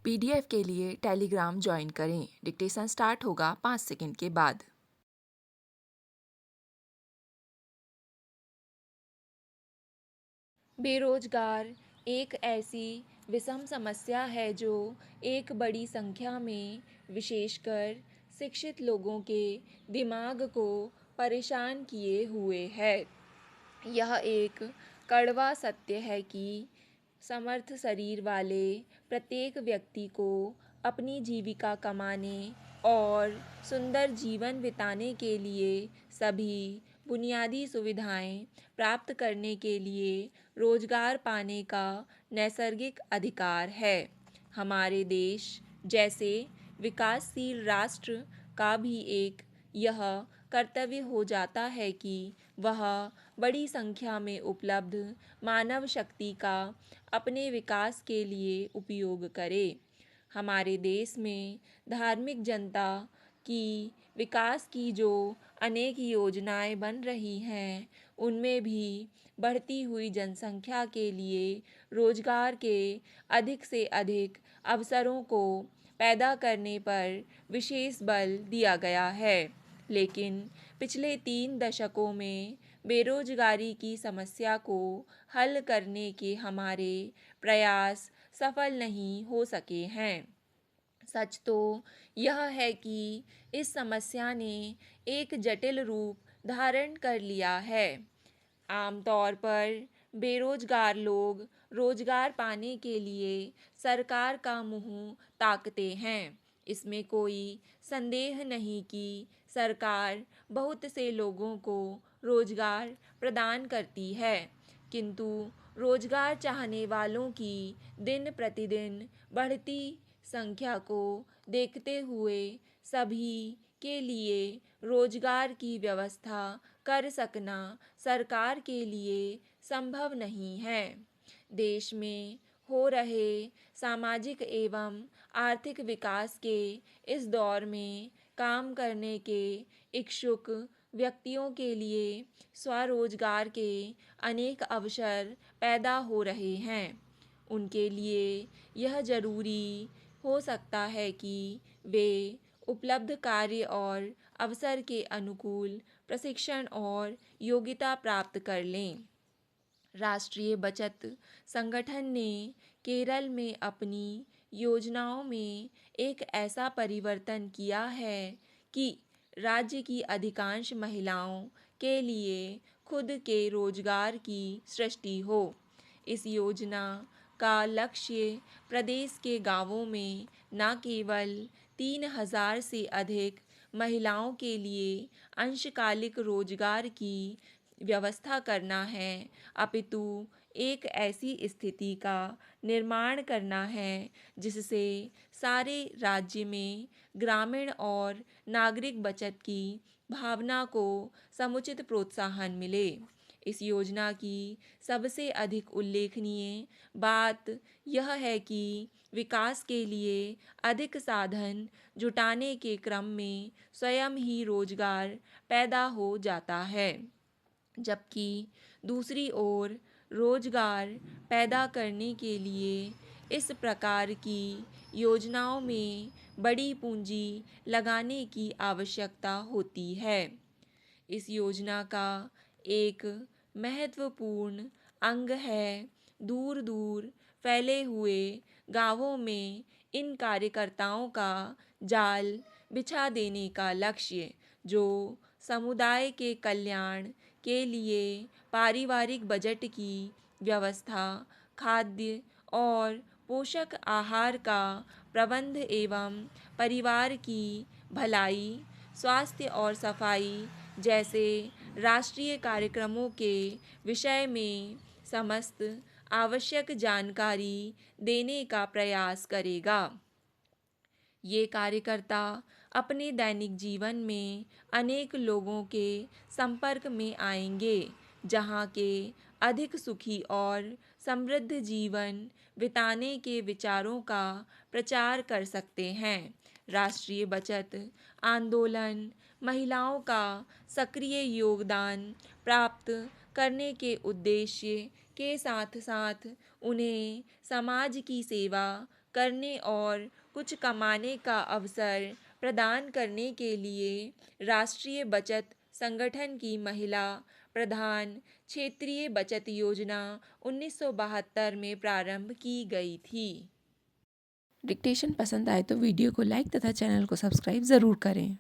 PDF के लिए Telegram join करें। डिक्टेशन स्टार्ट होगा 5 सेकंड के बाद। बेरोजगार एक ऐसी विषम समस्या है जो एक बड़ी संख्या में विशेषकर शिक्षित लोगों के दिमाग को परेशान किए हुए है। यह एक कड़वा सत्य है कि समर्थ शरीर वाले प्रत्येक व्यक्ति को अपनी जीविका कमाने और सुंदर जीवन बिताने के लिए सभी बुनियादी सुविधाएं प्राप्त करने के लिए रोजगार पाने का नैसर्गिक अधिकार है। हमारे देश जैसे विकासशील राष्ट्र का भी एक यह कर्तव्य हो जाता है कि वह बड़ी संख्या में उपलब्ध मानव शक्ति का अपने विकास के लिए उपयोग करे। हमारे देश में धार्मिक जनता की विकास की जो अनेक योजनाएं बन रही हैं, उनमें भी बढ़ती हुई जनसंख्या के लिए रोजगार के अधिक से अधिक अवसरों को पैदा करने पर विशेष बल दिया गया है। लेकिन पिछले 3 दशकों में बेरोजगारी की समस्या को हल करने के हमारे प्रयास सफल नहीं हो सके हैं। सच तो यह है कि इस समस्या ने एक जटिल रूप धारण कर लिया है। आमतौर पर बेरोजगार लोग रोजगार पाने के लिए सरकार का मुंह ताकते हैं। इसमें कोई संदेह नहीं कि सरकार बहुत से लोगों को रोजगार प्रदान करती है, किंतु रोजगार चाहने वालों की दिन प्रतिदिन बढ़ती संख्या को देखते हुए सभी के लिए रोजगार की व्यवस्था कर सकना सरकार के लिए संभव नहीं है। देश में हो रहे सामाजिक एवं आर्थिक विकास के इस दौर में काम करने के इच्छुक व्यक्तियों के लिए स्वरोजगार के अनेक अवसर पैदा हो रहे हैं। उनके लिए यह जरूरी हो सकता है कि वे उपलब्ध कार्य और अवसर के अनुकूल प्रशिक्षण और योग्यता प्राप्त कर लें। राष्ट्रीय बचत संगठन ने केरल में अपनी योजनाओं में एक ऐसा परिवर्तन किया है कि राज्य की अधिकांश महिलाओं के लिए खुद के रोजगार की सृष्टि हो। इस योजना का लक्ष्य प्रदेश के गांवों में न केवल 3,000 से अधिक महिलाओं के लिए अंशकालिक रोजगार की व्यवस्था करना है, अपितु एक ऐसी स्थिति का निर्माण करना है जिससे सारे राज्य में ग्रामीण और नागरिक बचत की भावना को समुचित प्रोत्साहन मिले। इस योजना की सबसे अधिक उल्लेखनीय बात यह है कि विकास के लिए अधिक साधन जुटाने के क्रम में स्वयं ही रोजगार पैदा हो जाता है, जबकि दूसरी ओर रोजगार पैदा करने के लिए इस प्रकार की योजनाओं में बड़ी पूंजी लगाने की आवश्यकता होती है। इस योजना का एक महत्वपूर्ण अंग है दूर दूर फैले हुए गांवों में इन कार्यकर्ताओं का जाल बिछा देने का लक्ष्य, जो समुदाय के कल्याण के लिए पारिवारिक बजट की व्यवस्था, खाद्य और पोषक आहार का प्रबंध एवं परिवार की भलाई, स्वास्थ्य और सफाई जैसे राष्ट्रीय कार्यक्रमों के विषय में समस्त आवश्यक जानकारी देने का प्रयास करेगा। ये कार्यकर्ता अपने दैनिक जीवन में अनेक लोगों के संपर्क में आएंगे, जहाँ के अधिक सुखी और समृद्ध जीवन बिताने के विचारों का प्रचार कर सकते हैं। राष्ट्रीय बचत आंदोलन महिलाओं का सक्रिय योगदान प्राप्त करने के उद्देश्य के साथ साथ उन्हें समाज की सेवा करने और कुछ कमाने का अवसर प्रदान करने के लिए राष्ट्रीय बचत संगठन की महिला प्रधान क्षेत्रीय बचत योजना 1972 में प्रारंभ की गई थी। डिक्टेशन पसंद आए तो वीडियो को लाइक तथा चैनल को सब्सक्राइब ज़रूर करें।